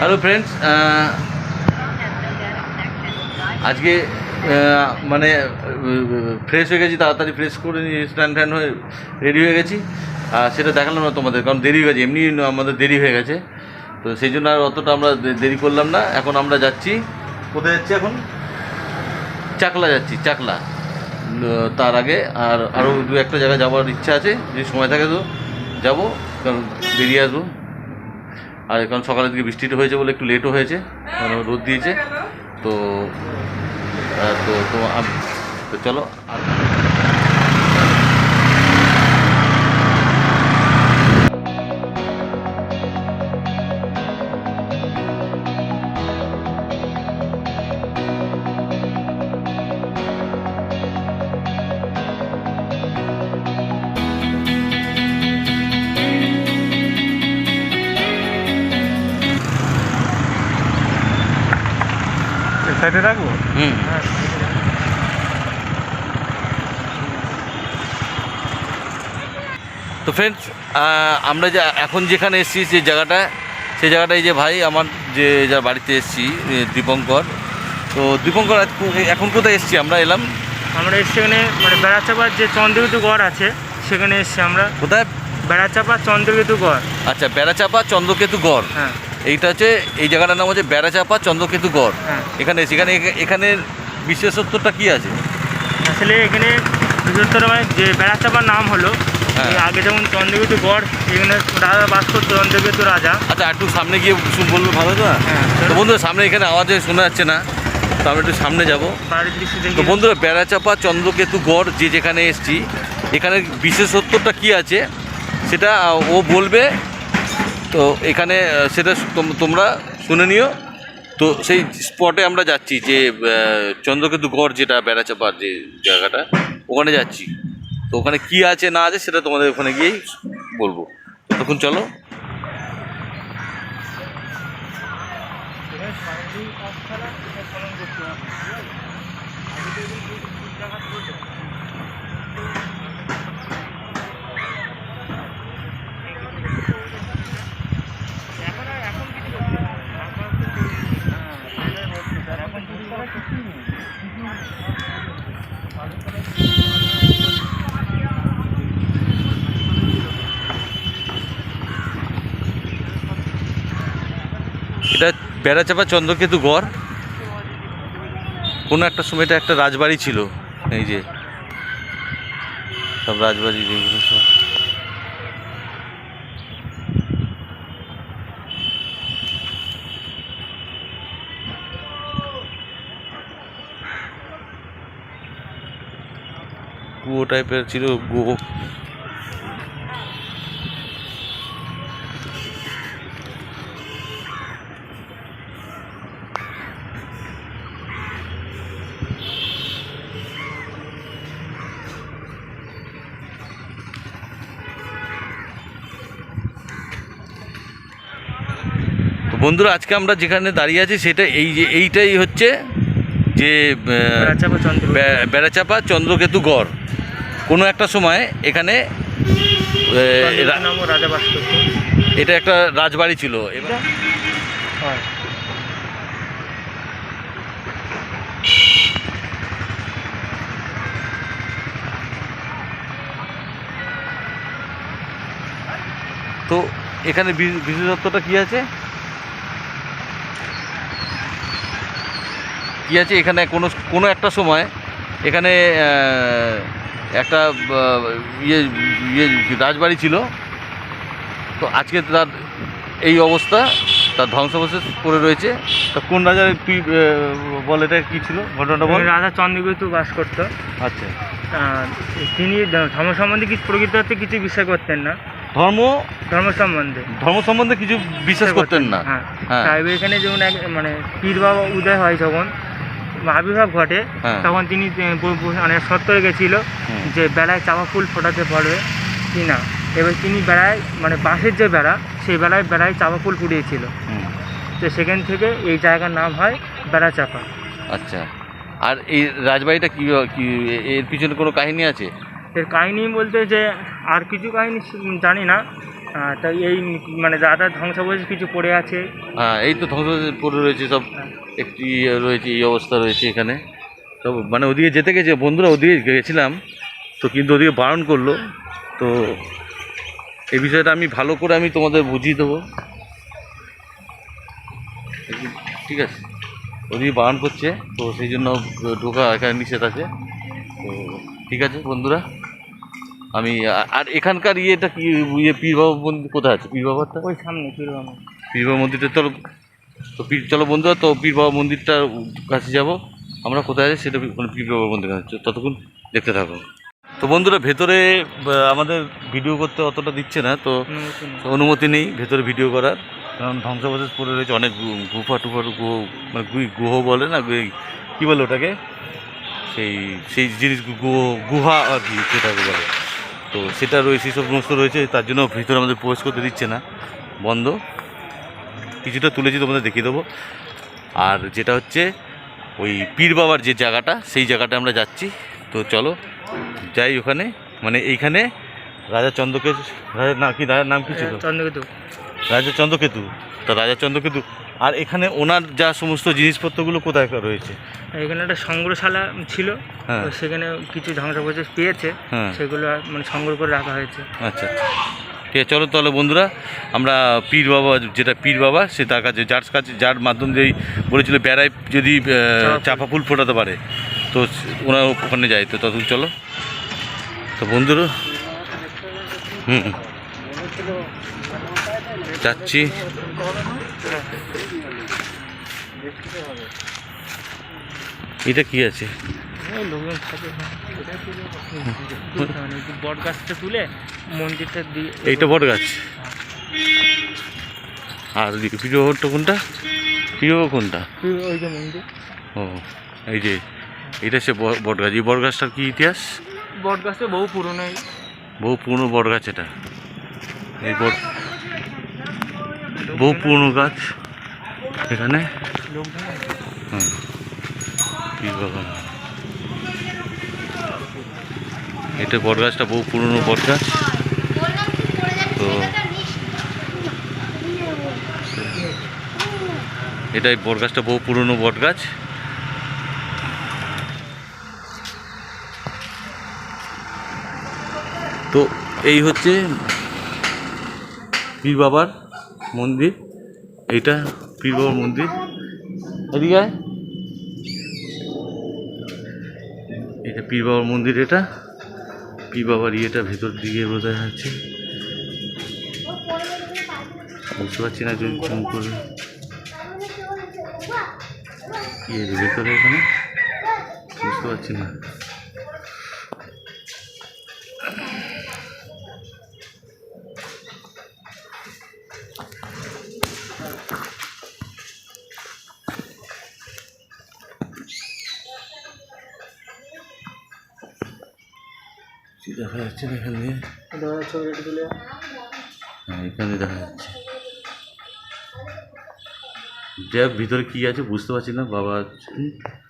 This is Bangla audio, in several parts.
হ্যালো ফ্রেন্ডস, আজকে মানে ফ্রেশ হয়ে গেছি, তাড়াতাড়ি ফ্রেশ করে নিয়ে স্ট্যান্ড ফ্যান হয়ে রেডি হয়ে গেছি। সেটা দেখালাম না তোমাদের, কারণ দেরি হয়ে গেছে, এমনি আমাদের দেরি হয়ে গেছে। তো সেই জন্য আর অতটা আমরা দেরি করলাম না। এখন আমরা যাচ্ছি, কোথায় যাচ্ছি এখন? চাকলা যাচ্ছি, চাকলা। তার আগে আরও দু একটা জায়গায় যাওয়ার ইচ্ছা আছে, যদি সময় থাকে তো যাবো, কারণ বেরিয়ে আসবো। আর কারণ সকালের দিকে বৃষ্টিটা হয়েছে বলে একটু লেটও হয়েছে, কারণ রোদ দিয়েছে। তো তো তো তো চলো। আর সাইডে রাখবো। তো ফ্রেন্ডস, আমরা যে এখন যেখানে এসেছি, যে জায়গাটা, সেই জায়গাটায় যে ভাই আমার যে যার বাড়িতে এসেছি, দীপঙ্কর। তো দীপঙ্কর, এখন কোথায় এসেছি আমরা? আমরা এসছি এখানে মানে বেড়াচাপার যে চন্দ্রকেতু গড় আছে সেখানে এসছি আমরা। কোথায়? বেড়াচাপা চন্দ্রকেতু গড়। আচ্ছা, বেড়াচাপা চন্দ্রকেতু গড়। হ্যাঁ, এইটা হচ্ছে, এই জায়গাটার নাম হচ্ছে বেড়াচাপা চন্দ্রকেতু গড়। হ্যাঁ। এখানে এসে এখানের বিশেষত্বটা কী আছে? আসলে এখানে বিশেষত মানে যে বেড়াচাপার নাম হলো, হ্যাঁ। আগে যেমন চন্দ্রকেতু গড়, এখানে রাজা বাস করতো, চন্দ্রকেতু রাজা। আচ্ছা, একটু সামনে গিয়ে বললে ভালো হতো না? হ্যাঁ। তো বন্ধুরা, সামনে এখানে আওয়াজে শোনা যাচ্ছে না, তো আমরা একটু সামনে যাব। বাড়ির দৃশ্য দেখে। তো বন্ধুরা, বেড়াচাপা চন্দ্রকেতু গড় যেখানে এসেছি, এখানে বিশেষত্বটা কী আছে সেটা ও বলবে। তো এখানে সেটা তোমরা শুনে নিও। তো সেই স্পটে আমরা যাচ্ছি, যে চন্দ্রকেতু গড়, যেটা বেড়াচাপার যে জায়গাটা, ওখানে যাচ্ছি। তো ওখানে কী আছে না আছে সেটা তোমাদের ওখানে গিয়েই বলবো। তখন চলো। এটা বেড়াচাপা চন্দ্রকেতু গড়। কোনো একটা সময় এটা একটা রাজবাড়ি ছিল। এই যে সব রাজবাড়ি, যেগুলো সব কুয়ো টাইপের ছিল। তো বন্ধুরা, আজকে আমরা যেখানে দাঁড়িয়ে আছি সেটা এইটাই হচ্ছে যে বেড়াচাপা চন্দ্রকেতু গড়। কোনো একটা সময় এখানে রাজা বাস করতো। এটা একটা রাজবাড়ি ছিল। এবার তো এখানে বিশেষত্বটা কী আছে? এখানে কোনো একটা সময় এখানে একটা ইয়ে ইয়ে রাজবাড়ি ছিল। তো আজকে তার এই অবস্থা, তার ধ্বংসাবশেষ পড়ে রয়েছে। তা কোন রাজার, তুই বল, এটা কী ছিল ঘটনাটা বল। রাজা চন্দ্রকেতু বাস করতো। আচ্ছা। তিনি ধর্ম সম্বন্ধে কিছু প্রকৃততে কিছু বিশ্বাস করতেন না। ধর্ম সম্বন্ধে কিছু বিশ্বাস করতেন না। হ্যাঁ। হ্যাঁ। তাই এখানে যেমন মানে পীর বাবা উদয় হয়, যখন আবির্ভাব ঘটে, তখন তিনি মানে সত্তরে গেছিল যে বেলায় চাপা ফুল ফোটাতে পারবে কি না। এবার তিনি বেড়ায়, মানে বাঁশের যে বেড়া, সেই বেড়ায় চাপা ফুল ফুটিয়েছিল। তো সেখান থেকে এই জায়গার নাম হয় বেড়াচাপা। আচ্ছা। আর এই রাজবাড়িটা কি এর পিছনে কোনো কাহিনী আছে? এর কাহিনী বলতে যে আর কিছু কাহিনী জানি না, তো এই মানে দাদা ধ্বংসাবশেষ কিছু পড়ে আছে। হ্যাঁ, এই তো ধ্বংস পড়ে রয়েছে সব, একটি রয়েছে এই অবস্থা রয়েছে এখানে সব। মানে ওদিকে যেতে গেছে বন্ধুরা, ওদিকে গেছিলাম তো, কিন্তু ওদিকে বারণ করলো। তো এই বিষয়টা আমি ভালো করে আমি তোমাদের বুঝিয়ে দেবো, ঠিক আছে? ওদিকে বারণ করছে তো সেই জন্য ঢোকা এখানে নিষেধ আছে। তো ঠিক আছে বন্ধুরা, আমি আর এখানকার ইয়েটা কি, পীর বাবা মন্দির কোথায় আছে? পীর বাবারটা ওই সামনে পীর বাবা মন্দিরটা চলো, তো চলো বন্ধুরা, তো পীর বাবা মন্দিরটার কাছে যাব আমরা। কোথায় আছে সেটা মানে পীর বাবা মন্দির কাছে, ততক্ষণ দেখতে থাকো। তো বন্ধুরা, ভেতরে আমাদের ভিডিও করতে অতটা দিচ্ছে না, তো অনুমতি নেই ভেতরে ভিডিও করার, কারণ ধ্বংসাবশেষ পড়ে রয়েছে অনেক, গুফা টুফার মানে গুহ বলে না, কী বলে ওটাকে, সেই সেই জিনিস গুহা আর কি সেটাকে বলে। তো সেটা রয়েছে, সব সমস্ত রয়েছে, তার জন্য ভিতরে আমাদের প্রবেশ করতে দিচ্ছে না, বন্ধ। কিছুটা তুলেছি তোমাদের দেখিয়ে দেবো। আর যেটা হচ্ছে ওই পীর বাবার যে জায়গাটা, সেই জায়গাটা আমরা যাচ্ছি। তো চলো যাই ওখানে। মানে এইখানে রাজা চন্দ্রকেতু, রাজার নাম কি, রাজার নাম কি ছিল? চন্দ্রকেতু, রাজা চন্দ্রকেতু। তা রাজা চন্দ্রকেতু, আর এখানে ওনার যা সমস্ত জিনিসপত্রগুলো কোথায় রয়েছে? এখানে একটা সংগ্রহশালা ছিল, হ্যাঁ, সেখানে কিছু ধ্বংসাবশেষ পেয়েছে, হ্যাঁ, সেগুলো মানে সংগ্রহ করে রাখা হয়েছে। আচ্ছা আচ্ছা, ঠিক আছে। চলো তাহলে বন্ধুরা, আমরা পীর বাবা, যেটা পীর বাবা, সে তার কাছে, যার মাধ্যম দিয়েই বলেছিল বেড়ায় যদি চাপা ফুল ফোটাতে পারে, তো ওনার ওখানে যাই। তো ততক্ষণ চলো। তো বন্ধুরা, যাচ্ছি। এটা কি আছে? লোকজন থাকে, বট গাছটা তুলে মন্দিরটা দিয়ে, এইটা বট গাছ। আর পীর বাবারটা কোনটা? পীর বাবা কোনটা? ওই যে মন্দির। ও, এই যে এটা সে বট গাছ। এই বট গাছটার কি ইতিহাস? বট গাছটা বহু পুরনো, বহু পুরনো বট গাছ এটা। এই বট বহু পুরনো গাছ এখানে। হুম, পীর বাবা, এটা বট গাছটা বহু পুরনো বট গাছ। তো এটাই বট গাছটা বহু পুরনো বট গাছ। তো এই হচ্ছে পীর বাবার মন্দির, এইটা পীর বাবার মন্দির। এদিকে আয়। এটা পীর বাবার মন্দির, এটা পীর বাবার ইয়েটা ভেতর দিকে বোঝা যাচ্ছে, বুঝতে পারছি না যদি জুম করে কি আছে ভেতরে, এখানে বুঝতে পারছি না। দেখা যাচ্ছে না এখানে, হ্যাঁ এখানে দেখা যাচ্ছে। দেখ ভিতরে কি আছে বুঝতে পারছি না। বাবা,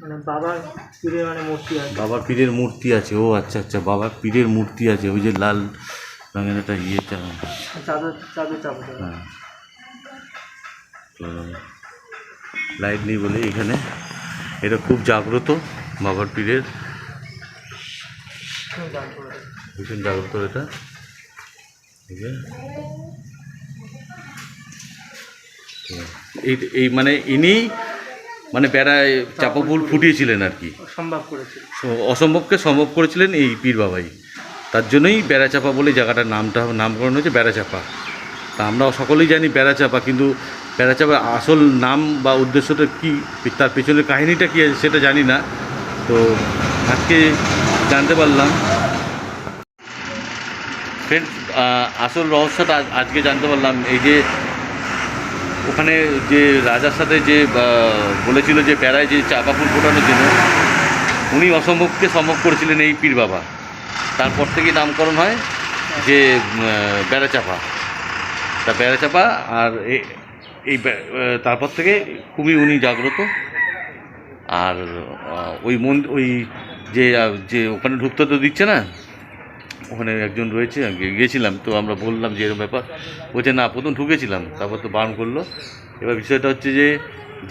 মানে বাবার পীরের মানে মূর্তি আছে, বাবার পীরের মূর্তি আছে। ও আচ্ছা আচ্ছা, বাবার পীরের মূর্তি আছে, ওই যে লাল রঙের একটা ইয়েটা। হ্যাঁ, তো লাইট নেই বলে এখানে। এটা খুব জাগ্রত বাবার পীরের, ভীষণ জাগ্রত এটা। ঠিক আছে, এই মানে ইনি মানে বেড়ায় চাপা ফুল ফুটিয়েছিলেন আর কি, অসম্ভবকে সম্ভব করেছিলেন এই পীর বাবাই। তার জন্যই বেড়াচাপা বলে জায়গাটার নামকরণ হয়েছে বেড়াচাপা। তা আমরা সকলেই জানি বেড়াচাপা, কিন্তু বেড়াচাপার আসল নাম বা উদ্দেশ্যটা কী, তার পেছনের কাহিনীটা কী আছে সেটা জানি না। তো আজকে জানতে পারলাম ফ্রেন্ডস, আসল রহস্যটা আজকে জানতে পারলাম। এই যে ওখানে যে রাজার সাথে যে বলেছিল যে বেড়ায় যে চাপা ফুল ফোটানোর জন্য, উনি অসম্ভবকে সম্ভব করেছিলেন এই পীর বাবা। তারপর থেকেই নামকরণ হয় যে বেড়াচাপা। তা বেড়াচাপা, আর এই তারপর থেকে খুবই উনি জাগ্রত। আর ওই ওই যে ওখানে ঢুকতে তো দিচ্ছে না, ওখানে একজন রয়েছে, গিয়েছিলাম তো আমরা বললাম যে এরকম ব্যাপার, বলছে না প্রথম ঢুকেছিলাম, তারপর তো বারণ করলো। এবার বিষয়টা হচ্ছে যে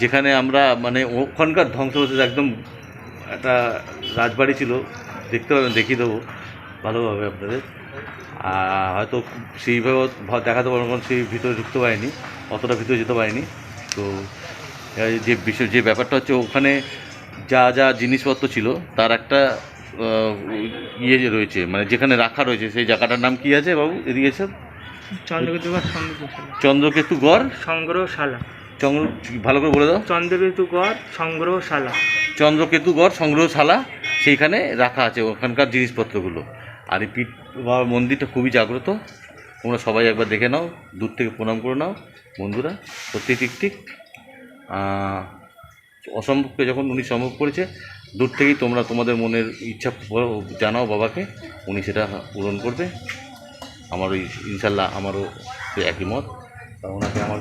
যেখানে আমরা মানে ওখানকার ধ্বংসাবশেষ একদম একটা রাজবাড়ি ছিল, দেখতে পাবেন, দেখিয়ে দেবো ভালোভাবে আপনাদের। আর হয়তো সেইভাবে দেখাতে পারবো, কারণ সেই ভিতরে ঢুকতে পারিনি, অতটা ভিতরে যেতে পারিনি। তো যে বিষয়, যে ব্যাপারটা হচ্ছে ওখানে যা যা জিনিসপত্র ছিল তার একটা ইয়ে রয়েছে, মানে যেখানে রাখা রয়েছে সেই জায়গাটার নাম কি আছে বাবু এদিকে এসে? চন্দ্রকেতুগড় সংগ্রহশালা। ভালো করে বলে দাও। চন্দ্রকেতুগড় সংগ্রহশালা। চন্দ্রকেতুগড় সংগ্রহশালা, সেইখানে রাখা আছে ওখানকার জিনিসপত্রগুলো। আর এই পীঠ বাবার মন্দিরটা খুবই জাগ্রত, তোমরা সবাই একবার দেখে নাও, দূর থেকে প্রণাম করে নাও বন্ধুরা। সত্যি ঠিক অসম্ভবকে যখন উনি সম্ভব করেছে, দূর থেকেই তোমরা তোমাদের মনের ইচ্ছা জানাও বাবাকে, উনি সেটা পূরণ করবে। আমার ওই ইনশাল্লাহ আমারও একই মত, ওনাকে আমার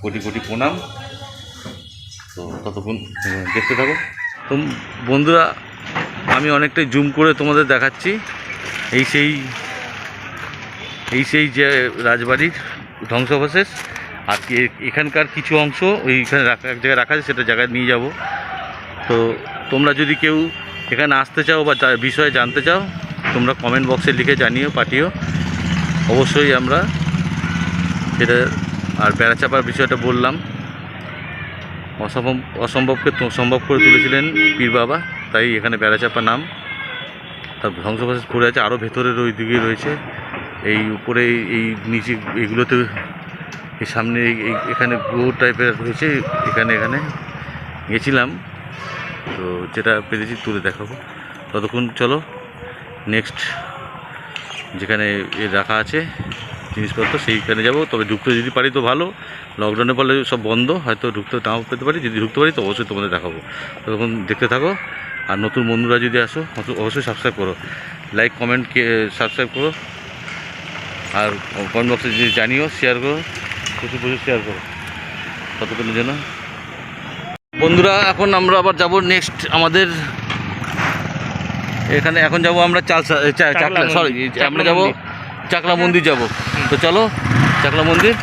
কোটি কোটি প্রণাম। তো ততক্ষণ দেখতে থাকো। তো বন্ধুরা, আমি অনেকটাই জুম করে তোমাদের দেখাচ্ছি, এই সেই যে রাজবাড়ির ধ্বংসাবশেষ। আর এখানকার কিছু অংশ ওইখানে রাখা, এক জায়গায় রাখা আছে, সেটা জায়গায় নিয়ে যাব। তো তোমরা যদি কেউ এখানে আসতে চাও বা বিষয়ে জানতে চাও, তোমরা কমেন্ট বক্সে লিখে জানিও, পাঠিও, অবশ্যই আমরা সেটা। আর বেড়া চাপার বিষয়টা বললাম, অসম্ভবকে সম্ভব করে তুলেছিলেন পীর বাবা, তাই এখানে বেড়া চাপা নাম। তার ধ্বংসাবশেষ পড়ে আছে, আরও ভেতরের ওই দিকে রয়েছে, এই উপরে এই নিচে এইগুলোতে, এই সামনে এখানে গুহর টাইপের রয়েছে, এখানে গেছিলাম, তো যেটা পেরেছি তুলে দেখাবো। ততক্ষণ চলো নেক্সট যেখানে রাখা আছে জিনিসপত্র সেইখানে যাব। তবে ঢুকতে যদি পারি তো ভালো, লকডাউনের ফলে সব বন্ধ, হয়তো ঢুকতে নাও পেতে পারি। যদি ঢুকতে পারি তো অবশ্যই তোমাদের দেখাবো। ততক্ষণ দেখতে থাকো। আর নতুন বন্ধুরা যদি আসো অবশ্যই সাবস্ক্রাইব করো, লাইক কমেন্ট সাবস্ক্রাইব করো, আর কমেন্ট বক্সে যদি জানিও, শেয়ার করো, প্রচুর শেয়ার করো ততক্ষণের জন্য। বন্ধুরা, এখন আমরা আবার যাব নেক্সট আমাদের এখানে, এখন যাব আমরা আমরা যাব চাকলা মন্দির যাব। তো চলো চাকলা মন্দির,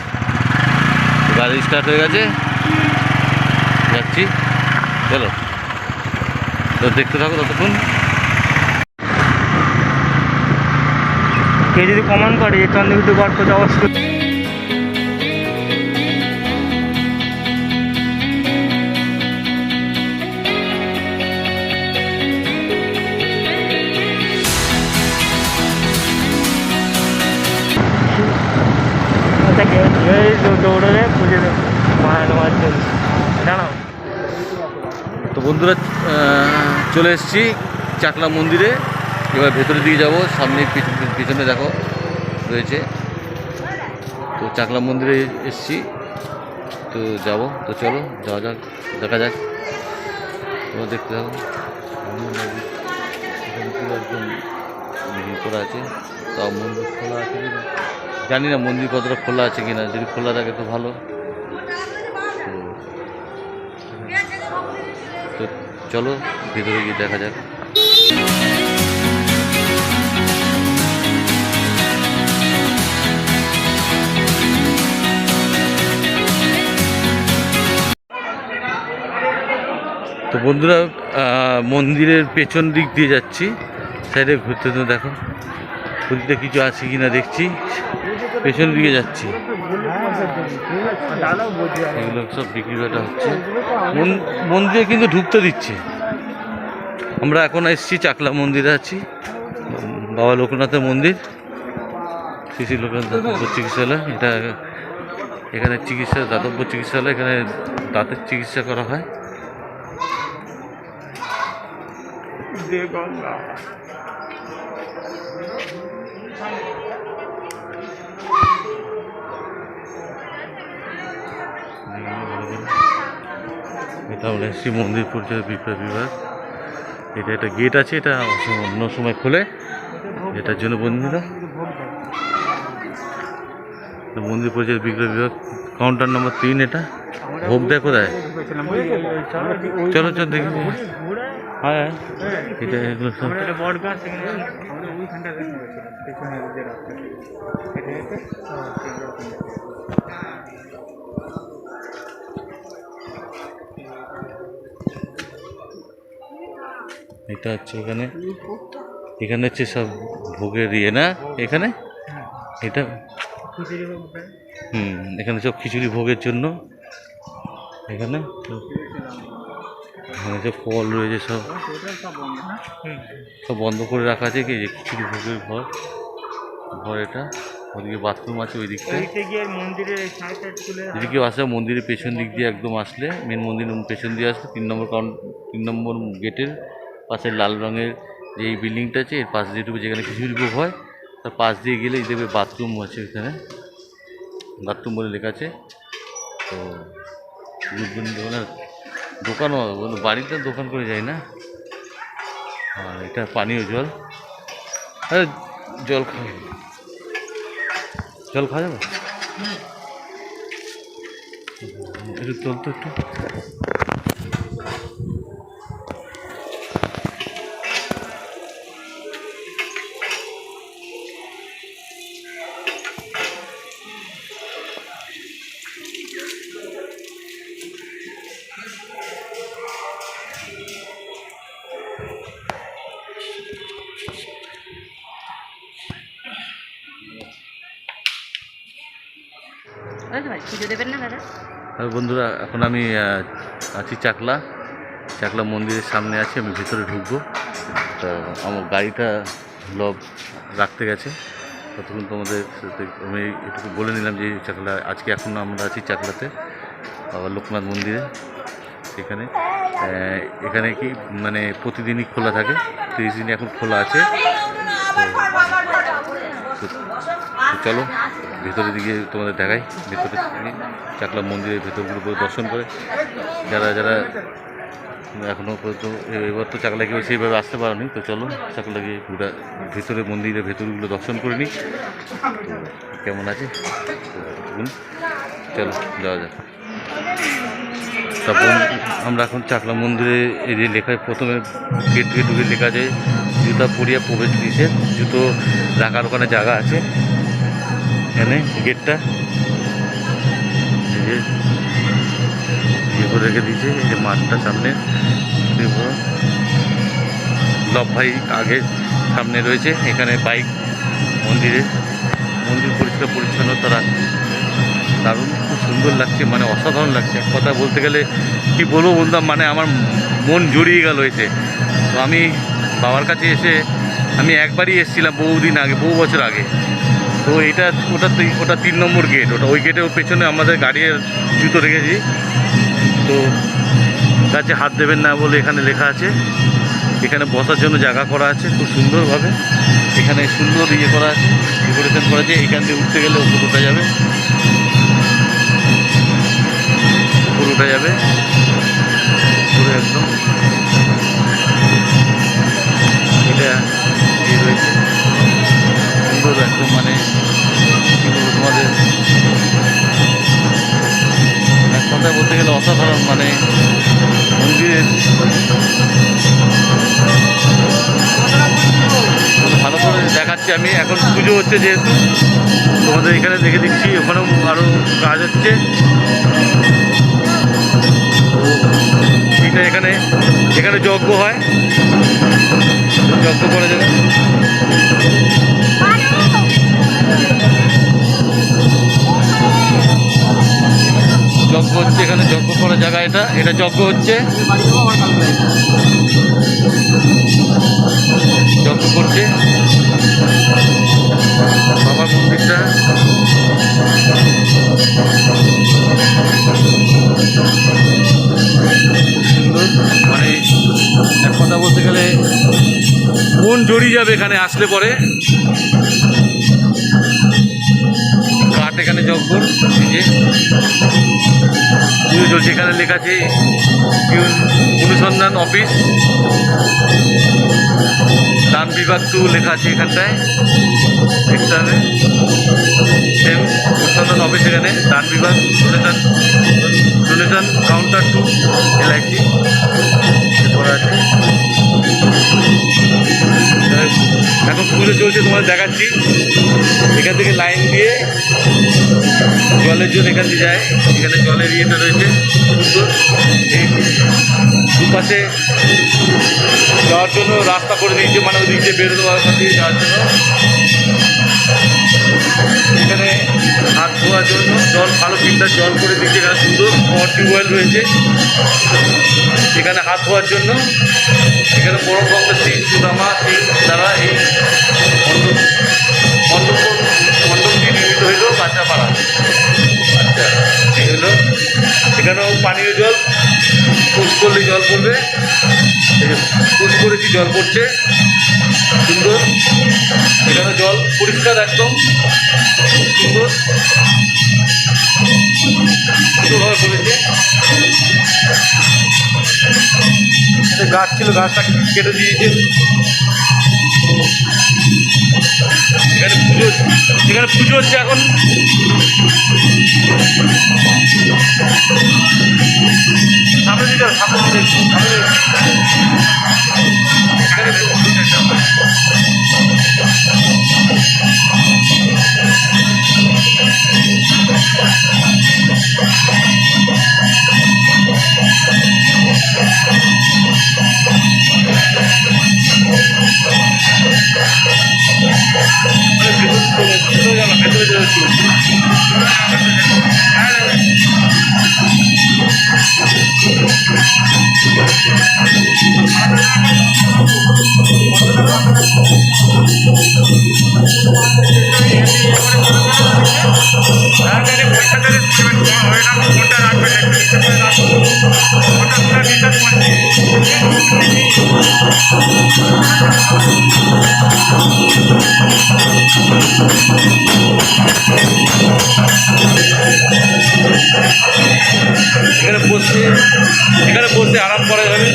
গাড়ি স্টার্ট হয়ে গেছে, যাচ্ছি, চলো। তো দেখতে থাকো ততক্ষণ। কে যদি কমেন্ট করে যে চন্দ্রকেতুগড় কোথায় অবস্থিত, দৌড়ে খুঁজে দেবো মায়ের জন্য জানাও। তো বন্ধুরা, চলে এসেছি চাকলা মন্দিরে, এবার ভেতরের দিকে যাব। সামনে পিছনে দেখো রয়েছে, তো চাকলা মন্দিরে এসেছি, তো যাব। তো চলো যাওয়া যাক, দেখা যাক, তোমরা দেখতে থাকো। এখানে পুরো একদম করা আছে, তাও মন্দির খোলা আছে কিনা জানি না, মন্দির কতটা খোলা আছে কিনা, যদি খোলা থাকে তো ভালো। তো চলো ভিতরে গিয়ে দেখা যাক। তো বন্ধুরা, মন্দিরের পেছন দিক দিয়ে যাচ্ছি, সাইডে ঘুরতে, তো দেখো পুরীতে কিছু আছে কিনা দেখছি, পেছন দিকে যাচ্ছি। এগুলো সব বিক্রি বাটা হচ্ছে, মন্দিরে কিন্তু ঢুকতে দিচ্ছে। আমরা এখন এসেছি চাকলা মন্দিরে আছি, বাবা লোকনাথের মন্দির, শ্রী লোকনাথ দাতব্য চিকিৎসালয়। এটা এখানে দাতব্য চিকিৎসালয়, এখানে দাঁতের চিকিৎসা করা হয়। এটা আমরা এসেছি মন্দির পরিচয় বিক্রয় বিভাগ। এটা একটা গেট আছে, এটা অন্য সময় খোলে, এটার জন্য বন্ধুরা মন্দির পরিচয় বিক্রয় বিভাগ কাউন্টার নম্বর 3। এটা ভোগ দেয় কোথায়, চলো চলো দেখি। হ্যাঁ, এটা এগুলো সব পেছনের যে রাস্তা হেঁটে হেঁটে ওখানে। এটা হচ্ছে এখানে, এখানে হচ্ছে সব ভোগের ইয়ে না এখানে, এটা খিচুড়ি ভোগ দেয়। এখানে সব খিচুড়ি ভোগের জন্য এখানে এখানে সব ফল রয়েছে, সব সব বন্ধ করে রাখা আছে। কি যে খিচুড়ি ভোগের ঘর এটা। ওদিকে বাথরুম আছে ওই দিকটায়। ওইদিকে গিয়ে মন্দিরের এই সাইডটা তুলে যদি কেউ আসে মন্দিরের পেছন দিক দিয়ে একদম আসলে, মেন মন্দিরের পেছন দিয়ে আসলে 3 নম্বর গেটের পাশে লাল রঙের যে এই বিল্ডিংটা আছে এর পাশ দিয়ে ঢুকে যেখানে খিচুড়ি ভোগ হয় তার পাশ দিয়ে গেলে এই দেখবে বাথরুম আছে, এখানে বাথরুম বলে লেখা আছে। তো দোকানও বাড়িতে দোকান করে যায় না। আর এটা পানীয় জল, আরে জল খাওয়া যাবে একটু চল তো একটু। পুজো দেবেন না দাদা? আর বন্ধুরা এখন আমি আছি চাকলা মন্দিরের সামনে আছি, আমি ভিতরে ঢুকবো। তো আমার গাড়িটা লব রাখতে গেছে, ততক্ষণ তোমাদের সাথে আমি এটুকু বলে নিলাম যে চাকলা আজকে এখন আমরা আছি চাকলাতে বাবা লোকনাথ মন্দিরে। এখানে এখানে কি মানে প্রতিদিনই খোলা থাকে, 30 দিন এখন খোলা আছে। তো চলো ভেতরের দিকে তোমাদের দেখাই, ভেতরে চাকলা মন্দিরের ভেতরগুলো পুরো দর্শন করে যারা যারা এখনও পর্যন্ত এবার তো চাকলা কেউ সেইভাবে আসতে পারেনি। তো চলো চাকলা গিয়ে পুরো ভেতরে মন্দিরের ভেতরগুলো দর্শন করে নিই কেমন আছে। চলো যাওয়া যাক। তারপর আমরা এখন চাকলা মন্দিরে এই যে লেখায় প্রথমে গেট থেকে ঢুকে লেখা আছে জুতা পরিয়া প্রবেশ নিষেধ। জুতো রাখার ওখানে জায়গা আছে এখানে গেটটা এই যে ইয়ে করে রেখে দিয়েছে। এই যে মাঠটা সামনে লব ভাই আগে সামনে রয়েছে। এখানে বাইক মন্দির পরিষ্কার পরিচ্ছন্নতা রাখছে, দারুণ খুব সুন্দর লাগছে, মানে অসাধারণ লাগছে। এক কথা বলতে গেলে কি বলবো বন্ধু, মানে আমার মন জড়িয়ে গেল এসে। তো আমি বাবার কাছে এসে আমি একবারই এসেছিলাম বহু বছর আগে। তো ওটা 3 নম্বর গেট, ওই গেটের পেছনে আমাদের গাড়ির জুতো রেখেছি। তো কাছে হাত দেবেন না বলে এখানে লেখা আছে। এখানে বসার জন্য জায়গা করা আছে খুব সুন্দরভাবে, এখানে সুন্দর ইয়ে করা আছে, ডেকোরেশন করা আছে। এখান থেকে উঠতে গেলে উপর উঠা যাবে পুরো একদম। এটা ইয়ে রয়েছে সুন্দর একদম, মানে তোমাদের এক কথায় বলতে গেলে অসাধারণ, মানে মন্দিরের ভালো করে দেখাচ্ছি আমি। এখন পুজো হচ্ছে যেহেতু তোমাদের এখানে দেখে দিচ্ছি, ওখানেও আরও কাজ হচ্ছে। এটা এখানে যজ্ঞ হয়, যজ্ঞ করা যাবে। যজ্ঞ হচ্ছে এখানে, যজ্ঞ করার জায়গা এটা যজ্ঞ হচ্ছে, যজ্ঞ করছে বাবার মন্দিরটা। সুন্দর, মানে এক কথা বলতে গেলে মন জড়িয়ে যাবে এখানে আসলে পরে। কাঠ এখানে যজ্ঞ যে পুজো চলছে, এখানে লেখা আছে অনুসন্ধান অফিস দান বিভাগ 2 লেখা আছে এখানটায় দেখতে হবে। সেম অনুসন্ধান অফিস, এখানে দান বিভাগ ডোনেশন কাউন্টার 2 LIC করা আছে। এখন পুজো চলছে, তোমাদের দেখাচ্ছি। এখান থেকে লাইন দিয়ে জলের জন্য এখান দিয়ে যায়, এখানে জলের ইয়েটা রয়েছে সুন্দর। এই দুপাশে যাওয়ার জন্য রাস্তা করে দিয়েছে, মানে ওই দিক দিয়ে বেরোতে পারবে ওখান দিয়ে যাওয়ার জন্য। এখানে হাত ধোয়ার জন্য জল, ভালো ফিল্টার জল করে দিচ্ছে এখানে, সুন্দর টিউবওয়েল রয়েছে এখানে হাত ধোয়ার জন্য। এখানে বড় ভক্ত শ্রী সুদামা সিং দ্বারা এই মণ্ডপটি নির্মিত হইল কাঁচাপাড়া। আচ্ছা, এই হলো। এখানেও পানীয় জল, পুষ করলে জল পড়বে, পুষ করেছি জল পড়ছে সুন্দর। এখানে জল পরিষ্কার একদম সুন্দর, সুন্দরভাবে করেছে। গাছ ছিল, গাছটা কেটে দিয়েছে। এখানে পুজো হচ্ছে এখন। সামনে দিকে এখানে বসে আরাম করা যাবে।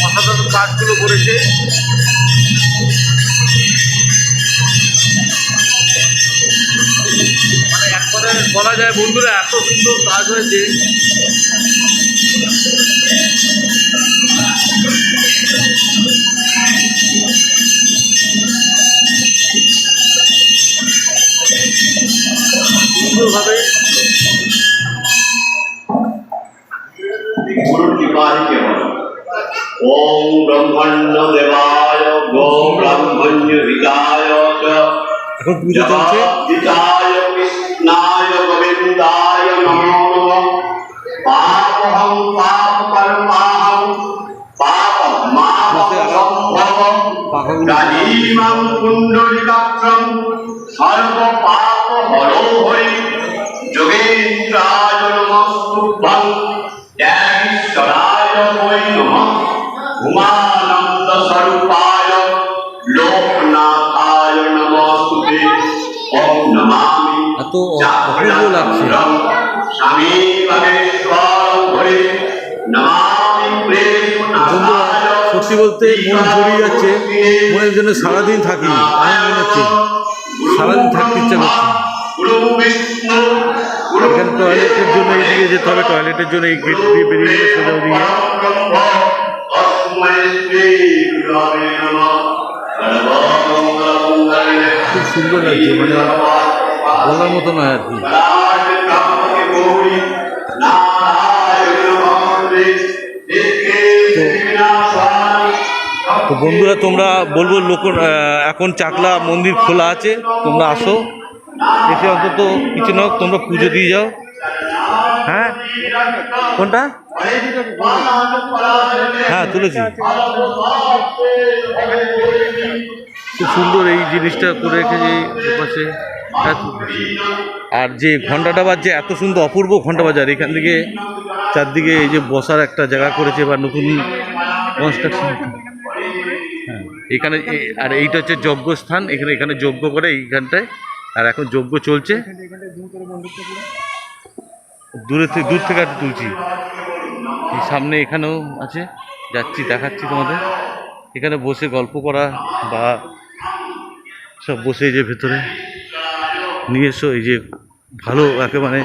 অসাধারণ কাজগুলো করেছে। মানে একবারে বলা যায় বন্ধুরা, এত সুন্দর কাজ হয়েছে। সুন্দরভাবে ओम ब्रह्मण्य देवाय गो ब्राह्मण्य हिताय च এখন পুজো চলছে। জগদ্দিতায় কৃষ্ণায় গোবিন্দায় নমো নমঃ। পাপহং পাপকর্মাহং পাপমাহং সম্ভবং রাজীবং পুণ্ডরিকাক্ষং সর্ব পাপ হরো হরি যোগেন্দ্রায় নমস্তুভ্যং জ্ঞানেশ্বরায় বৈ নমঃ উমানন্দ স্বরূপায় লোকনাথায় নমস্তুতে ওম নমামি এত অপূর্ব লাগছে। স্বামী ভবেশ্বরং হরি নমামি বন্ধুরা, সত্যি বলতে মন জড়িয়ে যাচ্ছে, মনের জন্য সারাদিন থাকি, আমার মনে হচ্ছে সারাদিন থাকতে ইচ্ছা করছে। এখানে টয়লেটের জন্য এইদিকে যেতে হবে, টয়লেটের জন্য এই গেট দিয়ে বেরিয়ে গেলে সোজা ওদিকে। খুব সুন্দর লাগছে, মানে বলার মতো নয় আর কি। তো বন্ধুরা, তোমরা বলবো এখন চাকলা মন্দির খোলা আছে, তোমরা আসো, এসে অন্তত কিছু না হোক তোমরা পুজো দিয়ে যাও। হ্যাঁ, কোনটা? হ্যাঁ, তুলেছি। খুব সুন্দর এই জিনিসটা করে রেখেছে পাশে। আর যে ঘন্টাটা বাজছে, এত সুন্দর অপূর্ব ঘন্টা বাজার, এখান থেকে চারদিকে এই যে বসার একটা জায়গা করেছে বা নতুন কনস্ট্রাকশন। হ্যাঁ, এখানে আর এইটা হচ্ছে যজ্ঞস্থান, এখানে যজ্ঞ করে এইখানটায়, আর এখন যজ্ঞ চলছে। দূর থেকে একটু তুলছি, এই সামনে এখানেও আছে, যাচ্ছি, দেখাচ্ছি তোমাদের। এখানে বসে গল্প করা বা সব বসে এই যে ভেতরে নিয়ে এসো, এই যে ভালো একেবারে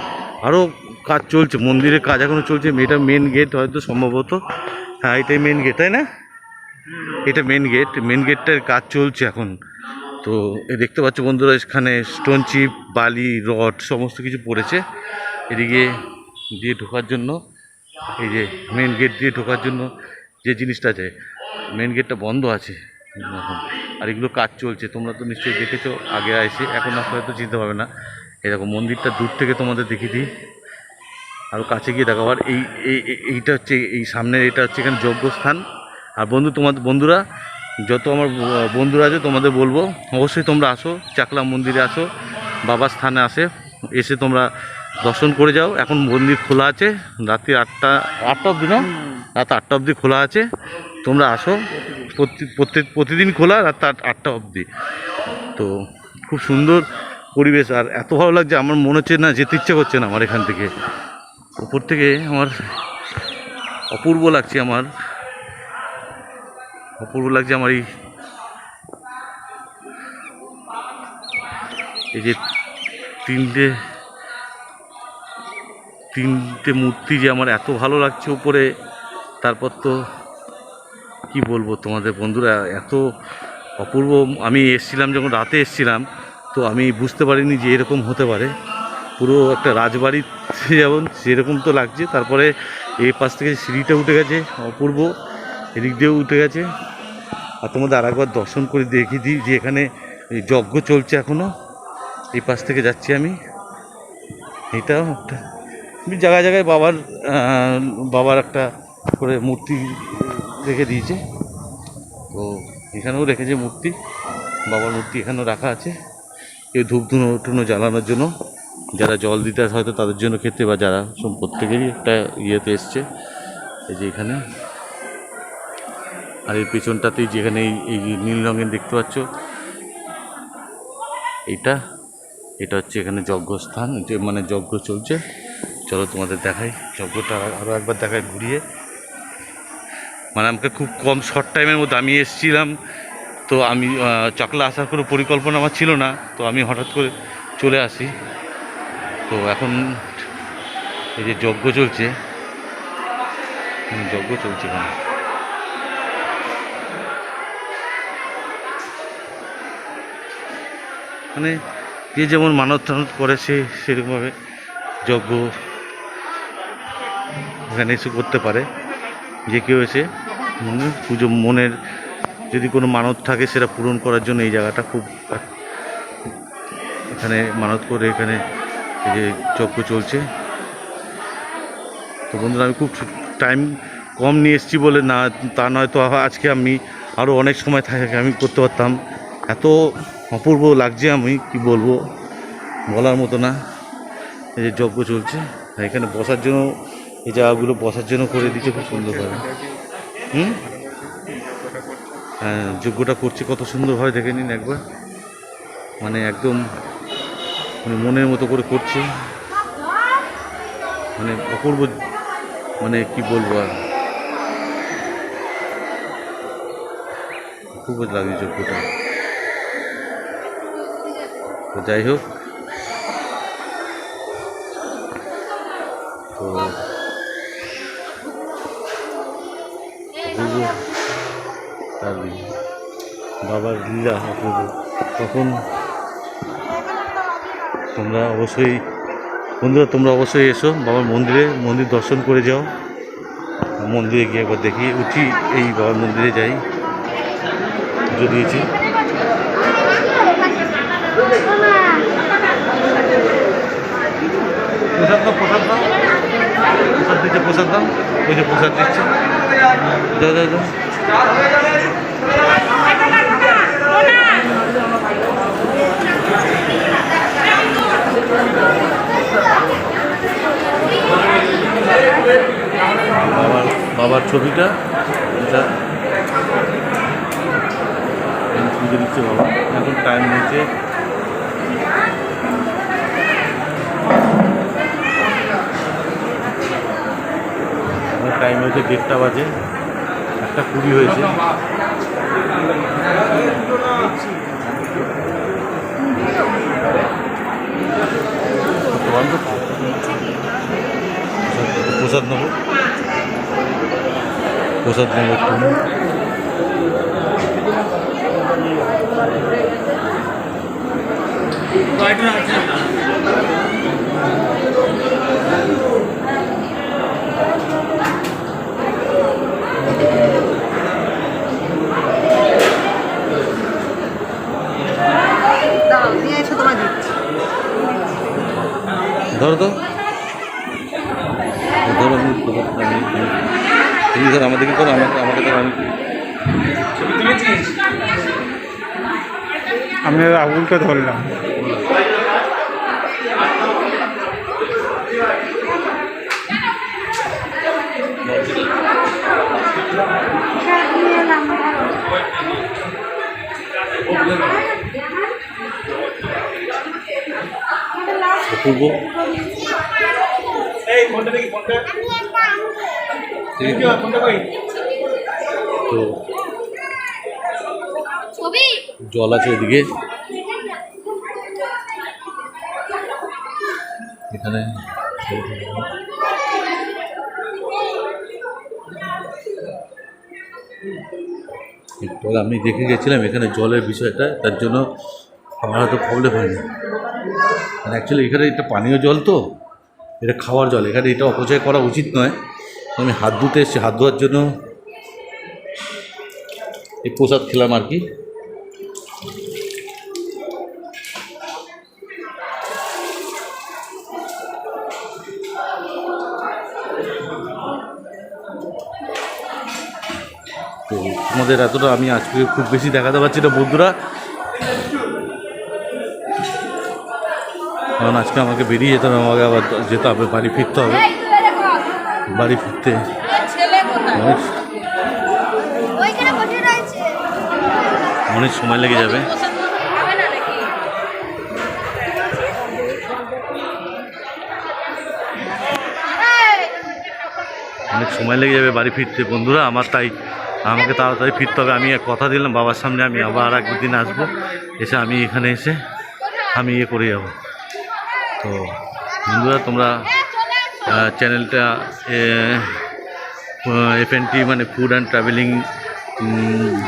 আরও কাজ চলছে, মন্দিরের কাজ এখনও চলছে। এটা মেন গেট হয়তো সম্ভবত, হ্যাঁ এটাই মেন গেট, তাই না? এটা মেন গেটটার কাজ চলছে এখন। তো দেখতে পাচ্ছ বন্ধুরা, এখানে স্টোন চিপ, বালি, রড সমস্ত কিছু পড়েছে এদিকে দিয়ে ঢোকার জন্য। এই যে মেন গেট দিয়ে ঢোকার জন্য যে জিনিসটা আছে, মেন গেটটা বন্ধ আছে এখন, আর এগুলো কাজ চলছে। তোমরা তো নিশ্চয়ই দেখেছো আগে এসে, এখন আসলে হয়তো চিনতে পারবে না। এরকম মন্দিরটা দূর থেকে তোমাদের দেখিয়ে দিই, আরও কাছে গিয়ে দেখাবার। এইটা হচ্ছে এই সামনের, এটা হচ্ছে এখানে যজ্ঞস্থান। আর তোমাদের বন্ধুরা, যত আমার বন্ধুরা আছে তোমাদের বলবো, অবশ্যই তোমরা আসো, চাকলা মন্দিরে আসো, বাবার স্থানে এসে তোমরা দর্শন করে যাও। এখন মন্দির খোলা আছে রাত্রি 8টা অবধি, না রাত 8টা অবধি খোলা আছে। তোমরা আসো, প্রতিদিন খোলা রাত 8টা অবধি। তো খুব সুন্দর পরিবেশ, আর এত ভালো লাগছে, আমার মনে হচ্ছে না যেতে ইচ্ছে করছে না আমার এখান থেকে। উপর থেকে আমার অপূর্ব লাগছে, আমার এই যে তিনটে মূর্তি যে আমার এত ভালো লাগছে উপরে। তারপর তো কি বলবো তোমাদের বন্ধুরা, এত অপূর্ব। আমি এসছিলাম যখন রাতে এসছিলাম, তো আমি বুঝতে পারিনি যে এরকম হতে পারে। পুরো একটা রাজবাড়ি যেমন সেরকম তো লাগছে। তারপরে এই পাশ থেকে সিঁড়িটা উঠে গেছে, অপূর্ব, এদিক দিয়েও উঠে গেছে। আর তোমাদের আরেকবার দর্শন করে দেখিয়ে দিই যে এখানে যজ্ঞ চলছে এখনও। এই পাশ থেকে যাচ্ছি আমি। এটাও একটা জায়গায় জায়গায় বাবার একটা করে মূর্তি রেখে দিয়েছে। তো এখানেও রেখেছে মূর্তি, বাবার মূর্তি এখানেও রাখা আছে। কেউ ধূপ ধুনো জ্বালানোর জন্য, যারা জল দিতে আসে হয়তো তাদের জন্য খেতে, বা যারা প্রত্যেকেরই একটা ইয়েতে এসছে। এই যে এখানে, আর এর পেছনটাতেই যেখানে এই নীল রঙের দেখতে পাচ্ছ, এটা হচ্ছে এখানে যজ্ঞস্থান, যে মানে যজ্ঞ চলছে। চলো তোমাদের দেখাই যজ্ঞটা, আরও একবার দেখাই ঘুরিয়ে। মানে আমাকে খুব কম শর্ট টাইমের মধ্যে আমি এসেছিলাম, তো আমি চাকলা আসার কোনো পরিকল্পনা আমার ছিল না, তো আমি হঠাৎ করে চলে আসি। তো এখন এই যে যজ্ঞ চলছে এখানে। মানে যে যেমন মানত করে সেরকমভাবে যজ্ঞ এখানে এসে করতে পারে। যে কেউ এসে পুজো, মনের যদি কোনো মানত থাকে সেটা পূরণ করার জন্য এই জায়গাটা খুব এখানে মানত করে এখানে এই যে যজ্ঞ চলছে। তো বন্ধুরা আমি খুব টাইম কম নিয়ে এসেছি বলে না তা নয়, তো আজকে আমি আরও অনেক সময় থাকে আমি করতে পারতাম। এত অপূর্ব লাগছে, আমি কি বলবো, বলার মতো না। এই যে যজ্ঞ চলছে, এখানে বসার জন্য এই জায়গাগুলো বসার জন্য করে দিচ্ছে খুব সুন্দরভাবে। হ্যাঁ, যজ্ঞটা করছে কত সুন্দরভাবে, দেখে নিন একবার, মানে একদম মানে মনের মতো করে করছে, মানে অপূর্ব, মানে কি বলবো আর, খুব লাগে যজ্ঞটা। তো যাই হোক, তো অপূর্ব তার বাবার লীলা অপূর্ব। তখন তোমরা অবশ্যই বন্ধুরা, তোমরা অবশ্যই এসো বাবার মন্দির দর্শন করে যাও। মন্দিরে গিয়ে একবার দেখি, উঠি এই বাবার মন্দিরে যাই, পুজো দিয়েছি। প্রসাদ দাও, প্রসাদ দাও, প্রসাদ দিচ্ছে, প্রসাদ দাও, ওই যে প্রসাদ দিচ্ছে, দাও দাও দাও। বাবার ছবিটা এটা পুজো দিচ্ছে বাবা। এখন টাইম হয়েছে দেড়টা বাজে, 1:20 হয়েছে। প্রসাদ নেবো, প্রসাদ নেবো একটু। ধরো তো, ধরো, তুমি ধরো, আমাদেরকে করো, আমাকে ধরো, আমি আবুলকে ধরলাম। অপূর্ব। তো জল আছে ওদিকে, এখানে আমি দেখে গেছিলাম এখানে জলের বিষয়টা, তার জন্য আমার হয়তো প্রবলেম হয়নি। মানে অ্যাকচুয়ালি এখানে এটা পানীয় জল, তো এটা খাওয়ার জল, এখানে এটা অপচয় করা উচিত নয়। আমি হাত ধুতে এসেছি, হাত ধোয়ার জন্য এই প্রসাদ খেলাম আর কি। তো তোমাদের এতটা আমি আজকে খুব বেশি দেখাতে পারছি না বন্ধুরা, কারণ আজকে আমাকে বেরিয়ে যেতে হবে, আমাকে আবার যেতে হবে, বাড়ি ফিরতে হবে। বাড়ি ফিরতে অনেক সময় লেগে যাবে। অনেক সময় লেগে যাবে বাড়ি ফিরতে বন্ধুরা আমার, তাই আমাকে তাড়াতাড়ি ফিরতে হবে। আমি কথা দিলাম বাবার সামনে, আমি আবার একদিন আসবো, এসে আমি এখানে এসে আমি করে যাব। তো বন্ধুরা, তোমরা চ্যানেলটা FNT মানে food and travelling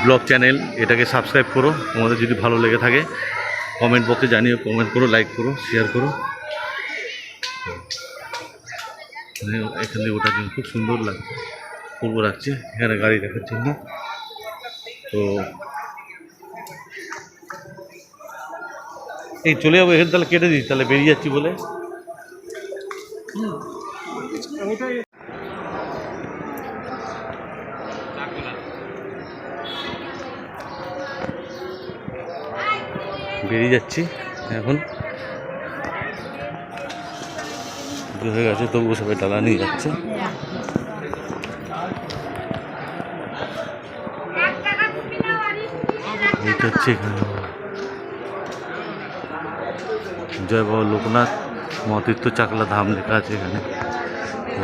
blog channel, এটাকে সাবস্ক্রাইব করো। তোমাদের যদি ভালো লেগে থাকে কমেন্ট বক্সে জানিও, কমেন্ট করো, লাইক করো, শেয়ার করো। এখানে ওটার জন্য খুব সুন্দর লাগছে, পূর্ব রাখছে এখানে গাড়ি রাখার জন্য। তো এই চলে যাবো এখানে, তাহলে কেটে দিই, তাহলে বেরিয়ে যাচ্ছি বলে। বেরিয়ে যাচ্ছি এখন, পুজো হয়ে গেছে তবুও সবাই ডালা নিয়ে যাচ্ছে। এইটা হচ্ছে এখানে জয় বাবা লোকনাথ মহাতীর্থ চাকলা ধাম লেখা আছে এখানে। তো